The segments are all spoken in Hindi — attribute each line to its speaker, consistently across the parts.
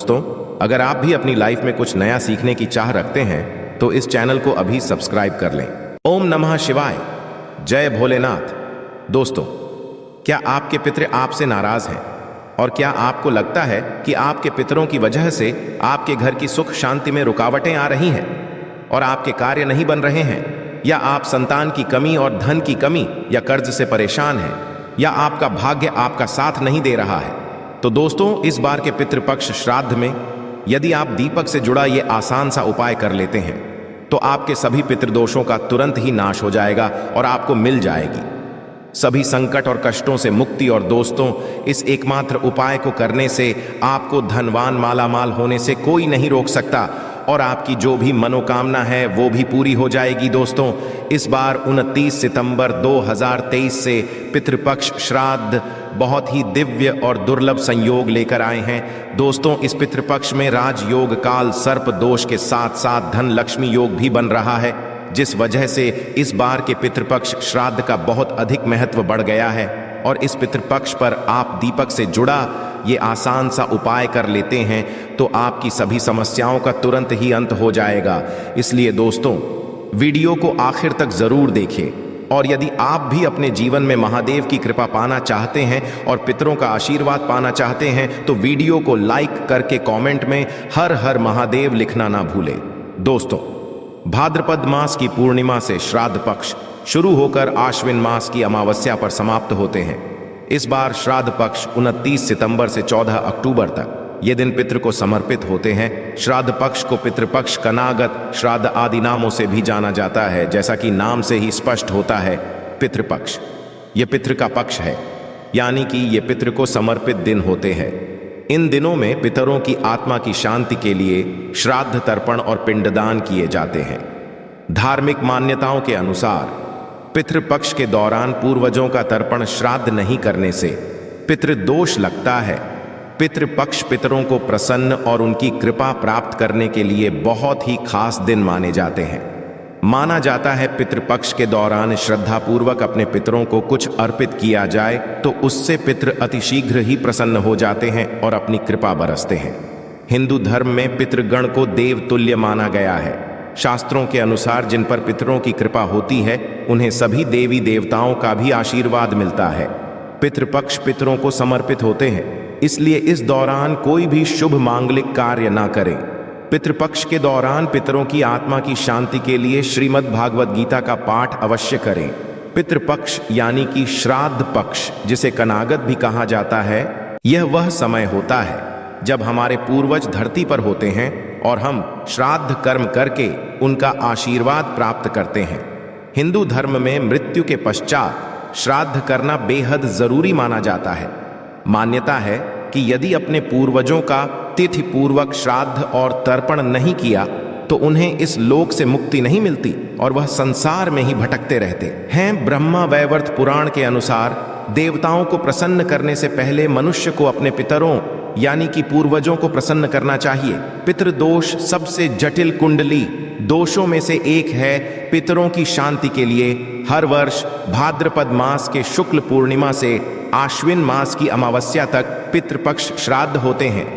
Speaker 1: दोस्तों, अगर आप भी अपनी लाइफ में कुछ नया सीखने की चाह रखते हैं तो इस चैनल को अभी सब्सक्राइब कर लें। ओम नमः शिवाय, जय भोलेनाथ। दोस्तों, क्या आपके पितृ आपसे नाराज हैं? और क्या आपको लगता है कि आपके पितरों की वजह से आपके घर की सुख शांति में रुकावटें आ रही हैं और आपके कार्य नहीं बन रहे हैं, या आप संतान की कमी और धन की कमी या कर्ज से परेशान हैं, या आपका भाग्य आपका साथ नहीं दे रहा है? तो दोस्तों, इस बार के पितृपक्ष श्राद्ध में यदि आप दीपक से जुड़ा ये आसान सा उपाय कर लेते हैं तो आपके सभी पितृदोषों का तुरंत ही नाश हो जाएगा और आपको मिल जाएगी सभी संकट और कष्टों से मुक्ति। और दोस्तों, इस एकमात्र उपाय को करने से आपको धनवान मालामाल होने से कोई नहीं रोक सकता और आपकी जो भी मनोकामना है वो भी पूरी हो जाएगी। दोस्तों, इस बार 29 सितंबर 2023 से पितृपक्ष श्राद्ध बहुत ही दिव्य और दुर्लभ संयोग लेकर आए हैं। दोस्तों, इस पितृपक्ष में राजयोग काल सर्प दोष के साथ साथ धन लक्ष्मी योग भी बन रहा है, जिस वजह से इस बार के पितृपक्ष श्राद्ध का बहुत अधिक महत्व बढ़ गया है। और इस पितृपक्ष पर आप दीपक से जुड़ा ये आसान सा उपाय कर लेते हैं तो आपकी सभी समस्याओं का तुरंत ही अंत हो जाएगा। इसलिए दोस्तों, वीडियो को आखिर तक जरूर देखें। और यदि आप भी अपने जीवन में महादेव की कृपा पाना चाहते हैं और पितरों का आशीर्वाद पाना चाहते हैं तो वीडियो को लाइक करके कमेंट में हर हर महादेव लिखना ना भूलें। दोस्तों, भाद्रपद मास की पूर्णिमा से श्राद्ध पक्ष शुरू होकर आश्विन मास की अमावस्या पर समाप्त होते हैं। इस बार श्राद्ध पक्ष 29 सितंबर से 14 अक्टूबर तक ये दिन पितृ को समर्पित होते हैं। श्राद्ध पक्ष को पितृपक्ष, कनागत श्राद्ध आदि नामों से भी जाना जाता है। जैसा कि नाम से ही स्पष्ट होता है, पितृपक्ष ये पितृ का पक्ष है, यानी कि ये पितृ को समर्पित दिन होते हैं। इन दिनों में पितरों की आत्मा की शांति के लिए श्राद्ध तर्पण और पिंडदान किए जाते हैं। धार्मिक मान्यताओं के अनुसार पितृपक्ष के दौरान पूर्वजों का तर्पण श्राद्ध नहीं करने से पितृदोष लगता है। पितृपक्ष पितरों को प्रसन्न और उनकी कृपा प्राप्त करने के लिए बहुत ही खास दिन माने जाते हैं। माना जाता है पितृपक्ष के दौरान श्रद्धापूर्वक अपने पितरों को कुछ अर्पित किया जाए तो उससे पितृ अतिशीघ्र ही प्रसन्न हो जाते हैं और अपनी कृपा बरसते हैं। हिंदू धर्म में पितृगण को देव तुल्य माना गया है। शास्त्रों के अनुसार जिन पर पितरों की कृपा होती है उन्हें सभी देवी देवताओं का भी आशीर्वाद मिलता है। पितृपक्ष पितरों को समर्पित होते हैं, इसलिए इस दौरान कोई भी शुभ मांगलिक कार्य ना करें। पितृपक्ष के दौरान पितरों की आत्मा की शांति के लिए श्रीमद् भागवत गीता का पाठ अवश्य करें। पितृपक्ष यानी कि श्राद्ध पक्ष, जिसे कनागत भी कहा जाता है, यह वह समय होता है जब हमारे पूर्वज धरती पर होते हैं और हम श्राद्ध कर्म करके उनका आशीर्वाद प्राप्त करते हैं। हिंदू धर्म में मृत्यु के पश्चात श्राद्ध करना बेहद जरूरी माना जाता है। मान्यता है कि यदि अपने पूर्वजों का तिथि पूर्वक श्राद्ध और तर्पण नहीं किया तो उन्हें इस लोक से मुक्ति नहीं मिलती और वह संसार में ही भटकते रहते हैं। ब्रह्मा वैवर्त पुराण के अनुसार देवताओं को प्रसन्न करने से पहले मनुष्य को अपने पितरों यानी कि पूर्वजों को प्रसन्न करना चाहिए। पितृदोष सबसे जटिल कुंडली दोषों में से एक है। पितरों की शांति के लिए हर वर्ष भाद्रपद मास के शुक्ल पूर्णिमा से आश्विन मास की अमावस्या तक पितृपक्ष श्राद्ध होते हैं।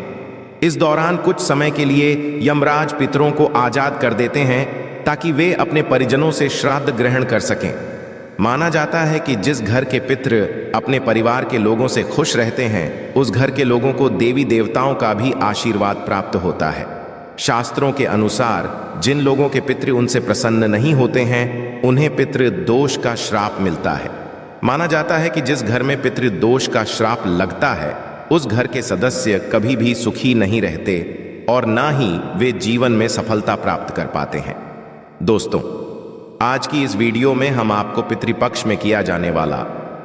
Speaker 1: इस दौरान कुछ समय के लिए यमराज पितरों को आजाद कर देते हैं ताकि वे अपने परिजनों से श्राद्ध ग्रहण कर सकें। माना जाता है कि जिस घर के पितृ अपने परिवार के लोगों से खुश रहते हैं उस घर के लोगों को देवी देवताओं का भी आशीर्वाद प्राप्त होता है। शास्त्रों के अनुसार जिन लोगों के पितृ उनसे प्रसन्न नहीं होते हैं उन्हें पितृदोष का श्राप मिलता है। माना जाता है कि जिस घर में पितृदोष का श्राप लगता है उस घर के सदस्य कभी भी सुखी नहीं रहते और ना ही वे जीवन में सफलता प्राप्त कर पाते हैं। दोस्तों, आज की इस वीडियो में हम आपको पितृपक्ष में किया जाने वाला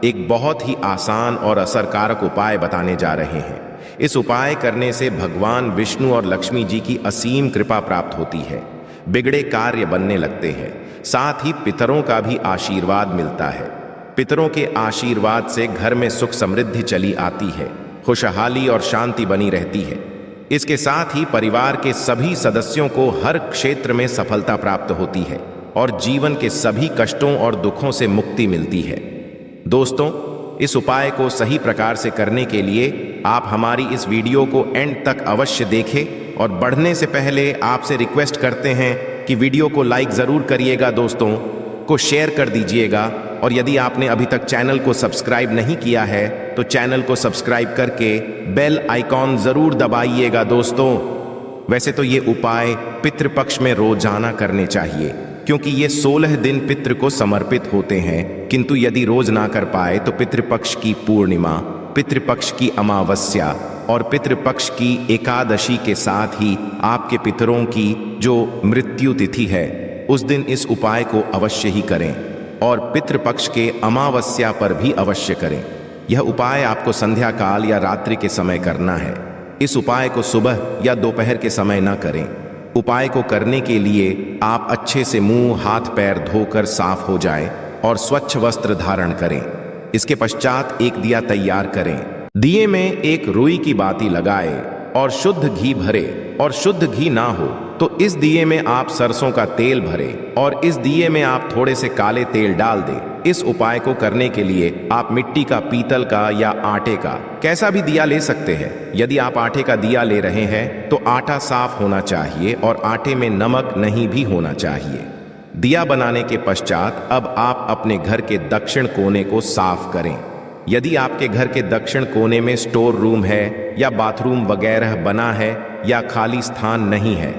Speaker 1: एक बहुत ही आसान और असरकारक उपाय बताने जा रहे हैं। इस उपाय करने से भगवान विष्णु और लक्ष्मी जी की असीम कृपा प्राप्त होती है, बिगड़े कार्य बनने लगते हैं, साथ ही पितरों का भी आशीर्वाद मिलता है। पितरों के आशीर्वाद से घर में सुख समृद्धि चली आती है, खुशहाली और शांति बनी रहती है। इसके साथ ही परिवार के सभी सदस्यों को हर क्षेत्र में सफलता प्राप्त होती है और जीवन के सभी कष्टों और दुखों से मुक्ति मिलती है। दोस्तों, इस उपाय को सही प्रकार से करने के लिए आप हमारी इस वीडियो को एंड तक अवश्य देखें और बढ़ने से पहले आपसे रिक्वेस्ट करते हैं कि वीडियो को लाइक ज़रूर करिएगा, दोस्तों को शेयर कर दीजिएगा और यदि आपने अभी तक चैनल को सब्सक्राइब नहीं किया है तो चैनल को सब्सक्राइब करके बेल आइकॉन ज़रूर दबाइएगा। दोस्तों, वैसे तो ये उपाय पितृपक्ष में रोजाना करने चाहिए क्योंकि ये 16 दिन पितृ को समर्पित होते हैं, किंतु यदि रोज ना कर पाए तो पितृपक्ष की पूर्णिमा, पितृपक्ष की अमावस्या और पितृपक्ष की एकादशी के साथ ही आपके पितरों की जो मृत्यु तिथि है उस दिन इस उपाय को अवश्य ही करें और पितृपक्ष के अमावस्या पर भी अवश्य करें। यह उपाय आपको संध्या काल या रात्रि के समय करना है। इस उपाय को सुबह या दोपहर के समय न करें। उपाय को करने के लिए आप अच्छे से मुंह हाथ पैर धोकर साफ हो जाएं और स्वच्छ वस्त्र धारण करें। इसके पश्चात एक दिया तैयार करें। दिए में एक रुई की बाती लगाए और शुद्ध घी भरे और शुद्ध घी ना हो तो इस दिए में आप सरसों का तेल भरे और इस दिए में आप थोड़े से काले तेल डाल दें। इस उपाय को करने के लिए आप मिट्टी का, पीतल का या आटे का कैसा भी दिया ले सकते हैं। यदि आप आटे का दिया ले रहे हैं तो आटा साफ होना चाहिए और आटे में नमक नहीं भी होना चाहिए। दिया बनाने के पश्चात अब आप अपने घर के दक्षिण कोने को साफ करें। यदि आपके घर के दक्षिण कोने में स्टोर रूम है या बाथरूम वगैरह बना है या खाली स्थान नहीं है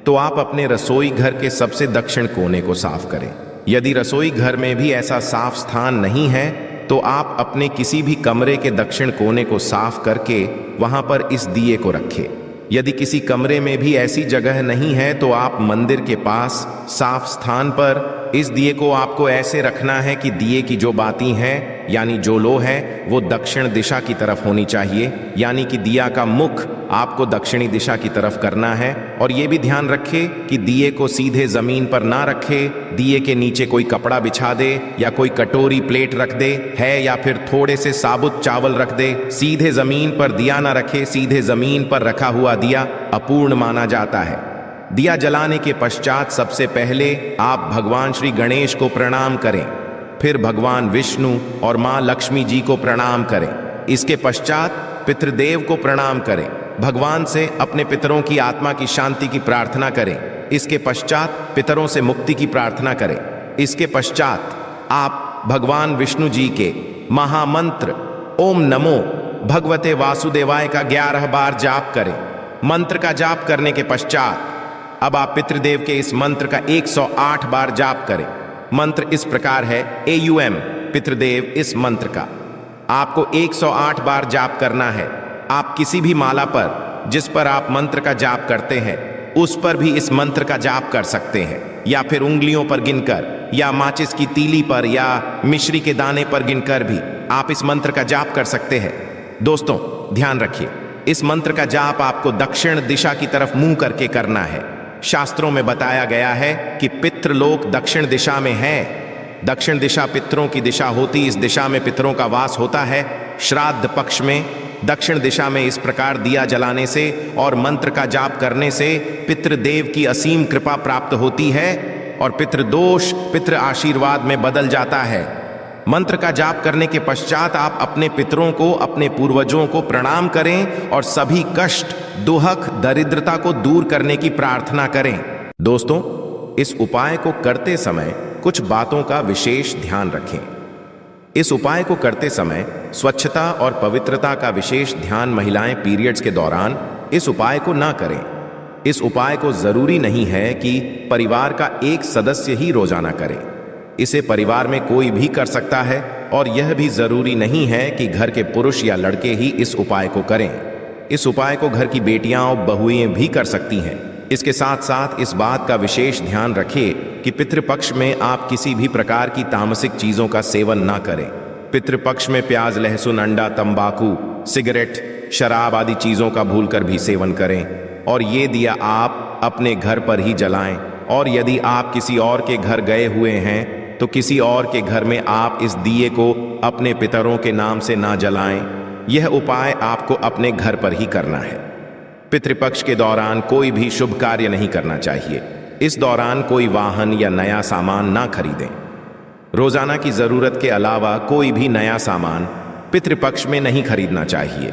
Speaker 1: तो आप अपने रसोई घर के सबसे दक्षिण कोने को साफ करें। यदि रसोई घर में भी ऐसा साफ स्थान नहीं है तो आप अपने किसी भी कमरे के दक्षिण कोने को साफ करके वहां पर इस दिए को रखें। यदि किसी कमरे में भी ऐसी जगह नहीं है तो आप मंदिर के पास साफ स्थान पर इस दिए को आपको ऐसे रखना है कि दिए की जो बाती हैं यानी जो लो है वो दक्षिण दिशा की तरफ होनी चाहिए, यानी कि दिया का मुख आपको दक्षिणी दिशा की तरफ करना है। और ये भी ध्यान रखें कि दिए को सीधे जमीन पर ना रखे, दिए के नीचे कोई कपड़ा बिछा दे या कोई कटोरी प्लेट रख दे है या फिर थोड़े से साबुत चावल रख दे। सीधे जमीन पर दिया ना रखे। सीधे जमीन पर रखा हुआ दिया अपूर्ण माना जाता है। दिया जलाने के पश्चात सबसे पहले आप भगवान श्री गणेश को प्रणाम करें, फिर भगवान विष्णु और मां लक्ष्मी जी को प्रणाम करें। इसके पश्चात पितृदेव को प्रणाम करें। भगवान से अपने पितरों की आत्मा की शांति की प्रार्थना करें। इसके पश्चात पितरों से मुक्ति की प्रार्थना करें। इसके पश्चात आप भगवान विष्णु जी के महामंत्र ओम नमो भगवते वासुदेवाय का 11 बार जाप करें। मंत्र का जाप करने के पश्चात अब आप पितृदेव के इस मंत्र का 108 बार जाप करें। मंत्र इस प्रकार है AUM पितृदेव इस मंत्र का आपको 108 बार जाप करना है। आप किसी भी माला पर जिस पर आप मंत्र का जाप करते हैं उस पर भी इस मंत्र का जाप कर सकते हैं, या फिर उंगलियों पर गिनकर या माचिस की तीली पर या मिश्री के दाने पर गिनकर भी आप इस मंत्र का जाप कर सकते हैं। दोस्तों ध्यान रखिए, इस मंत्र का जाप आपको दक्षिण दिशा की तरफ मुंह करके करना है। शास्त्रों में बताया गया है कि पितृलोक दक्षिण दिशा में है। दक्षिण दिशा पितरों की दिशा होती, इस दिशा में पितरों का वास होता है। श्राद्ध पक्ष में दक्षिण दिशा में इस प्रकार दिया जलाने से और मंत्र का जाप करने से पितृदेव की असीम कृपा प्राप्त होती है और पितृदोष पितृ आशीर्वाद में बदल जाता है। मंत्र का जाप करने के पश्चात आप अपने पितरों को, अपने पूर्वजों को प्रणाम करें और सभी कष्ट, दुहक, दरिद्रता को दूर करने की प्रार्थना करें। दोस्तों, इस उपाय को करते समय कुछ बातों का विशेष ध्यान रखें। इस उपाय को करते समय स्वच्छता और पवित्रता का विशेष ध्यान महिलाएं पीरियड्स के दौरान इस उपाय को ना करें। इस उपाय को जरूरी नहीं है कि परिवार का एक सदस्य ही रोजाना करे। इसे परिवार में कोई भी कर सकता है और यह भी जरूरी नहीं है कि घर के पुरुष या लड़के ही इस उपाय को करें। इस उपाय को घर की बेटियां और बहुएं भी कर सकती हैं। इसके साथ साथ इस बात का विशेष ध्यान रखें कि पितृपक्ष में आप किसी भी प्रकार की तामसिक चीजों का सेवन ना करें। पितृपक्ष में प्याज, लहसुन, अंडा, तंबाकू, सिगरेट, शराब आदि चीजों का भूलकर भी सेवन करें और ये दिया आप अपने घर पर ही जलाएं। और यदि आप किसी और के घर गए हुए हैं तो किसी और के घर में आप इस दिए को अपने पितरों के नाम से ना जलाएं। यह उपाय आपको अपने घर पर ही करना है। पितृपक्ष के दौरान कोई भी शुभ कार्य नहीं करना चाहिए। इस दौरान कोई वाहन या नया सामान ना खरीदें। रोजाना की जरूरत के अलावा कोई भी नया सामान पितृपक्ष में नहीं खरीदना चाहिए।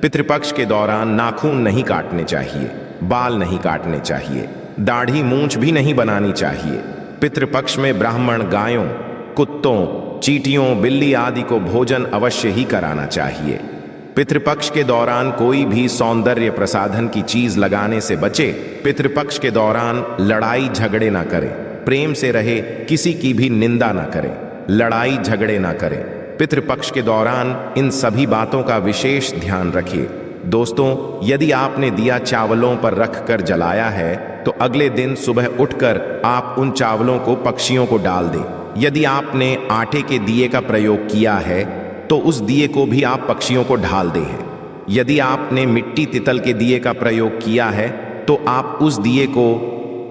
Speaker 1: पितृपक्ष के दौरान नाखून नहीं काटने चाहिए, बाल नहीं काटने चाहिए, दाढ़ी मूंछ भी नहीं बनानी चाहिए। पितृपक्ष में ब्राह्मण गायों, कुत्तों, चींटियों, बिल्ली आदि को भोजन अवश्य ही कराना चाहिए। पितृपक्ष के दौरान कोई भी सौंदर्य प्रसाधन की चीज लगाने से बचे। पितृपक्ष के दौरान लड़ाई झगड़े ना करें, प्रेम से रहे, किसी की भी निंदा ना करें, लड़ाई झगड़े ना करें। पितृपक्ष के दौरान इन सभी बातों का विशेष ध्यान रखिए। दोस्तों, यदि आपने दिया चावलों पर रखकर जलाया है तो अगले दिन सुबह उठकर आप उन चावलों को पक्षियों को डाल दें। यदि आपने आटे के दिए का प्रयोग किया है तो उस दिए को भी आप पक्षियों को ढाल दें। यदि आपने मिट्टी तितल के दिए का प्रयोग किया है तो आप उस दिए को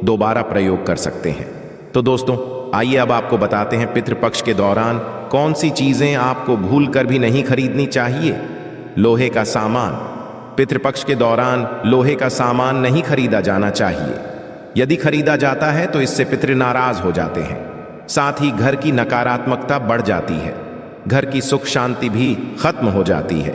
Speaker 1: दोबारा प्रयोग कर सकते हैं। तो दोस्तों, आइए अब आपको बताते हैं पितृपक्ष के दौरान कौन सी चीजें आपको भूलकर भी नहीं खरीदनी चाहिए। लोहे का सामान। पितृपक्ष के दौरान लोहे का सामान नहीं खरीदा जाना चाहिए। यदि खरीदा जाता है तो इससे पितृ नाराज हो जाते हैं। साथ ही घर की नकारात्मकता बढ़ जाती है, घर की सुख शांति भी खत्म हो जाती है।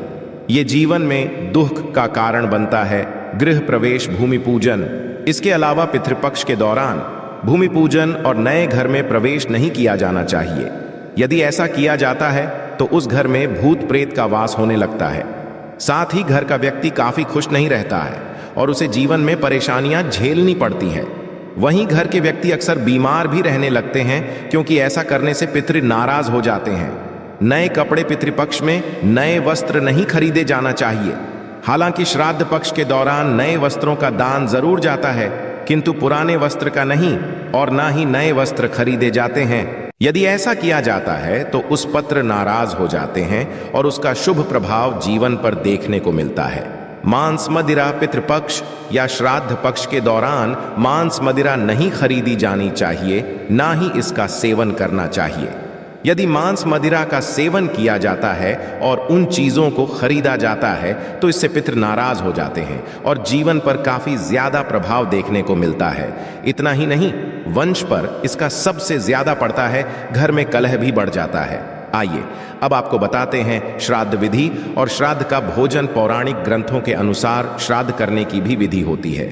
Speaker 1: ये जीवन में दुख का कारण बनता है। गृह प्रवेश, भूमि पूजन। इसके अलावा पितृपक्ष के दौरान भूमि पूजन और नए घर में प्रवेश नहीं किया जाना चाहिए। यदि ऐसा किया जाता है तो उस घर में भूत प्रेत का वास होने लगता है। साथ ही घर का व्यक्ति काफी खुश नहीं रहता है और उसे जीवन में परेशानियां झेलनी पड़ती है। वहीं घर के व्यक्ति अक्सर बीमार भी रहने लगते हैं, क्योंकि ऐसा करने से पितृ नाराज हो जाते हैं। नए कपड़े पितृपक्ष में नए वस्त्र नहीं खरीदे जाना चाहिए। हालांकि श्राद्ध पक्ष के दौरान नए वस्त्रों का दान जरूर जाता है, किंतु पुराने वस्त्र का नहीं और ना ही नए वस्त्र खरीदे जाते हैं। यदि ऐसा किया जाता है तो उस पत्र नाराज हो जाते हैं और उसका शुभ प्रभाव जीवन पर देखने को मिलता है। मांस मदिरा। पितृपक्ष या श्राद्ध पक्ष के दौरान मांस मदिरा नहीं खरीदी जानी चाहिए, ना ही इसका सेवन करना चाहिए। यदि मांस मदिरा का सेवन किया जाता है और उन चीजों को खरीदा जाता है तो इससे पितृ नाराज हो जाते हैं और जीवन पर काफी ज्यादा प्रभाव देखने को मिलता है। इतना ही नहीं, वंश पर इसका सबसे ज्यादा पड़ता है, घर में कलह भी बढ़ जाता है। आइए अब आपको बताते हैं श्राद्ध विधि और श्राद्ध का भोजन। पौराणिक ग्रंथों के अनुसार श्राद्ध करने की भी विधि होती है।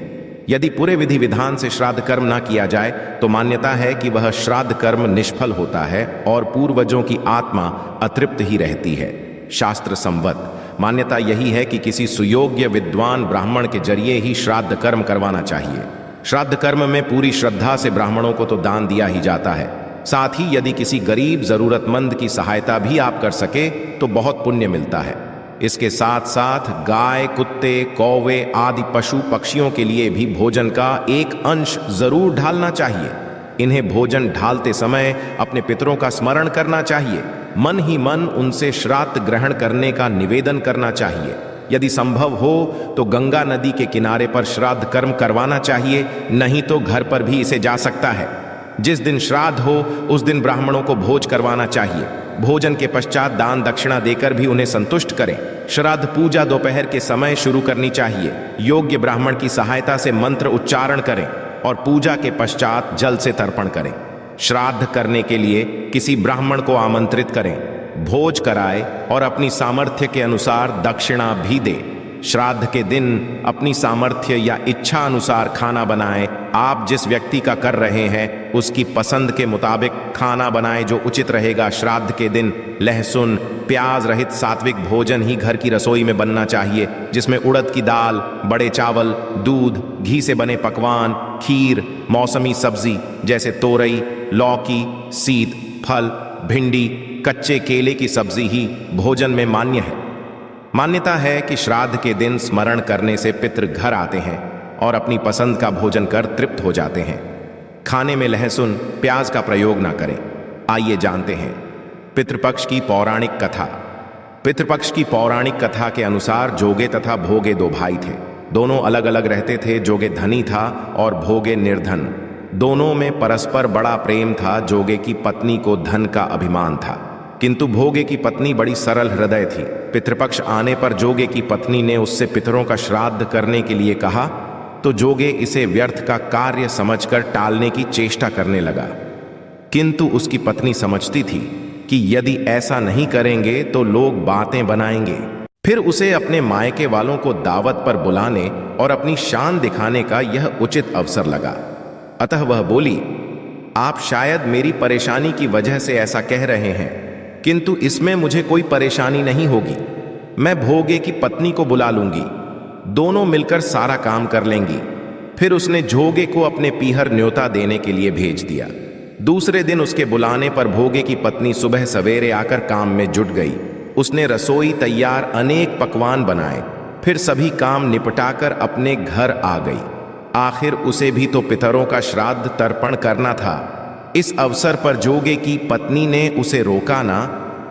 Speaker 1: यदि पूरे विधि विधान से श्राद्ध कर्म ना किया जाए तो मान्यता है कि वह श्राद्ध कर्म निष्फल होता है और पूर्वजों की आत्मा अतृप्त ही रहती है। शास्त्र संवत मान्यता यही है कि किसी सुयोग्य विद्वान ब्राह्मण के जरिए ही श्राद्ध कर्म करवाना चाहिए। श्राद्ध कर्म में पूरी श्रद्धा से ब्राह्मणों को तो दान दिया ही जाता है। साथ ही यदि किसी गरीब जरूरतमंद की सहायता भी आप कर सके तो बहुत पुण्य मिलता है। इसके साथ साथ गाय, कुत्ते, कौवे आदि पशु पक्षियों के लिए भी भोजन का एक अंश जरूर ढालना चाहिए। इन्हें भोजन ढालते समय अपने पितरों का स्मरण करना चाहिए। मन ही मन उनसे श्राद्ध ग्रहण करने का निवेदन करना चाहिए। यदि संभव हो तो गंगा नदी के किनारे पर श्राद्ध कर्म करवाना चाहिए, नहीं तो घर पर भी इसे जा सकता है। जिस दिन श्राद्ध हो उस दिन ब्राह्मणों को भोज करवाना चाहिए। भोजन के पश्चात दान दक्षिणा देकर भी उन्हें संतुष्ट करें। श्राद्ध पूजा दोपहर के समय शुरू करनी चाहिए। योग्य ब्राह्मण की सहायता से मंत्र उच्चारण करें और पूजा के पश्चात जल से तर्पण करें। श्राद्ध करने के लिए किसी ब्राह्मण को आमंत्रित करें, भोज कराए और अपनी सामर्थ्य के अनुसार दक्षिणा भी दे। श्राद्ध के दिन अपनी सामर्थ्य या इच्छा अनुसार खाना बनाएं। आप जिस व्यक्ति का कर रहे हैं उसकी पसंद के मुताबिक खाना बनाएं जो उचित रहेगा। श्राद्ध के दिन लहसुन प्याज रहित सात्विक भोजन ही घर की रसोई में बनना चाहिए, जिसमें उड़द की दाल, बड़े चावल, दूध, घी से बने पकवान, खीर, मौसमी सब्जी जैसे तोरई, लौकी, सीत, फल, भिंडी, कच्चे केले की सब्जी ही भोजन में मान्य है। मान्यता है कि श्राद्ध के दिन स्मरण करने से पितृ घर आते हैं और अपनी पसंद का भोजन कर तृप्त हो जाते हैं। खाने में लहसुन प्याज का प्रयोग ना करें। आइए जानते हैं पितृपक्ष की पौराणिक कथा। पितृपक्ष की पौराणिक कथा के अनुसार जोगे तथा भोगे दो भाई थे। दोनों अलग अलग रहते थे। जोगे धनी था और भोगे निर्धन। दोनों में परस्पर बड़ा प्रेम था। जोगे की पत्नी को धन का अभिमान था, किंतु भोगे की पत्नी बड़ी सरल हृदय थी। पितृपक्ष आने पर जोगे की पत्नी ने उससे पितरों का श्राद्ध करने के लिए कहा तो जोगे इसे व्यर्थ का कार्य समझकर टालने की चेष्टा करने लगा। किंतु उसकी पत्नी समझती थी कि यदि ऐसा नहीं करेंगे तो लोग बातें बनाएंगे। फिर उसे अपने मायके वालों को दावत पर बुलाने और अपनी शान दिखाने का यह उचित अवसर लगा। अतः वह बोली, आप शायद मेरी परेशानी की वजह से ऐसा कह रहे हैं, किंतु इसमें मुझे कोई परेशानी नहीं होगी। मैं भोगे की पत्नी को बुला लूंगी, दोनों मिलकर सारा काम कर लेंगी। फिर उसने जोगे को अपने पीहर न्योता देने के लिए भेज दिया। दूसरे दिन उसके बुलाने पर भोगे की पत्नी सुबह सवेरे आकर काम में जुट गई। उसने रसोई तैयार अनेक पकवान बनाए, फिर सभी काम निपटाकर अपने घर आ गई। आखिर उसे भी तो पितरों का श्राद्ध तर्पण करना था। इस अवसर पर जोगे की पत्नी ने उसे रोका ना।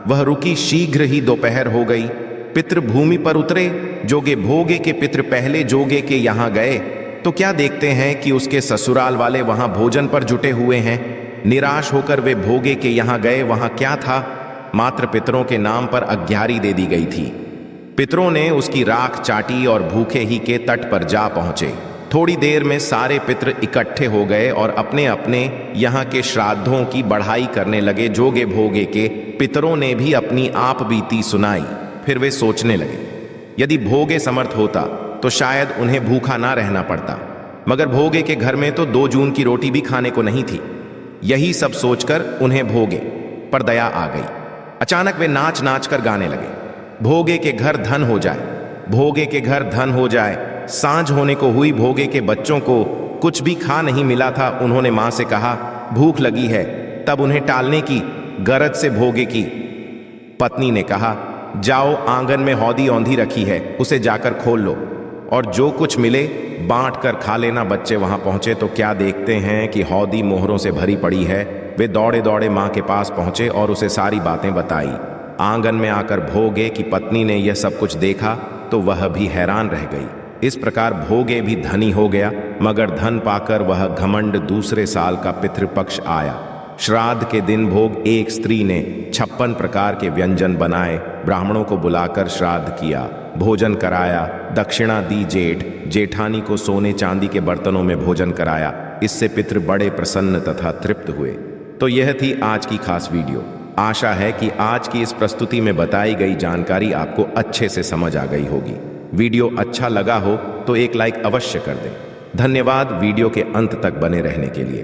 Speaker 1: वह रुकी, शीघ्र ही दोपहर हो गई। पितृ भूमि पर उतरे। जोगे भोगे के पितृ पहले जोगे के यहाँ गए तो क्या देखते हैं कि उसके ससुराल वाले वहां भोजन पर जुटे हुए हैं। निराश होकर वे भोगे के यहाँ गए। वहां क्या था, मात्र पितरों के नाम पर अग्यारी दे दी गई थी। पितरों ने उसकी राख चाटी और भूखे ही के तट पर जा पहुंचे। थोड़ी देर में सारे पितर इकट्ठे हो गए और अपने अपने यहाँ के श्राद्धों की बढ़ाई करने लगे। जोगे भोगे के पितरों ने भी अपनी आप बीती सुनाई। फिर वे सोचने लगे, यदि भोगे समर्थ होता तो शायद उन्हें भूखा ना रहना पड़ता, मगर भोगे के घर में तो 2 जून की रोटी भी खाने को नहीं थी। यही सब सोचकर उन्हें भोगे पर दया आ गई। अचानक वे नाच नाच कर गाने लगे, भोगे के घर धन हो जाए, भोगे के घर धन हो जाए। सांझ होने को हुई। भोगे के बच्चों को कुछ भी खा नहीं मिला था। उन्होंने मां से कहा, भूख लगी है। तब उन्हें टालने की गरज से भोगे की पत्नी ने कहा, जाओ, आंगन में हौदी औंधी रखी है, उसे जाकर खोल लो और जो कुछ मिले बांट कर खा लेना। बच्चे वहां पहुंचे तो क्या देखते हैं कि हौदी मोहरों से भरी पड़ी है। वे दौड़े दौड़े मां के पास पहुंचे और उसे सारी बातें बताई। आंगन में आकर भोगे की पत्नी ने यह सब कुछ देखा तो वह भी हैरान रह गई। इस प्रकार भोगे भी धनी हो गया, मगर धन पाकर वह घमंड दूसरे साल का पितृपक्ष आया। श्राद्ध के दिन भोग एक स्त्री ने 56 प्रकार के व्यंजन बनाए, ब्राह्मणों को बुलाकर श्राद्ध किया, भोजन कराया, दक्षिणा दी। जेठानी को सोने चांदी के बर्तनों में भोजन कराया। इससे पितृ बड़े प्रसन्न तथा तृप्त हुए। तो यह थी आज की खास वीडियो। आशा है कि आज की इस प्रस्तुति में बताई गई जानकारी आपको अच्छे से समझ आ गई होगी। वीडियो अच्छा लगा हो तो एक लाइक अवश्य कर दें। धन्यवाद वीडियो के अंत तक बने रहने के लिए।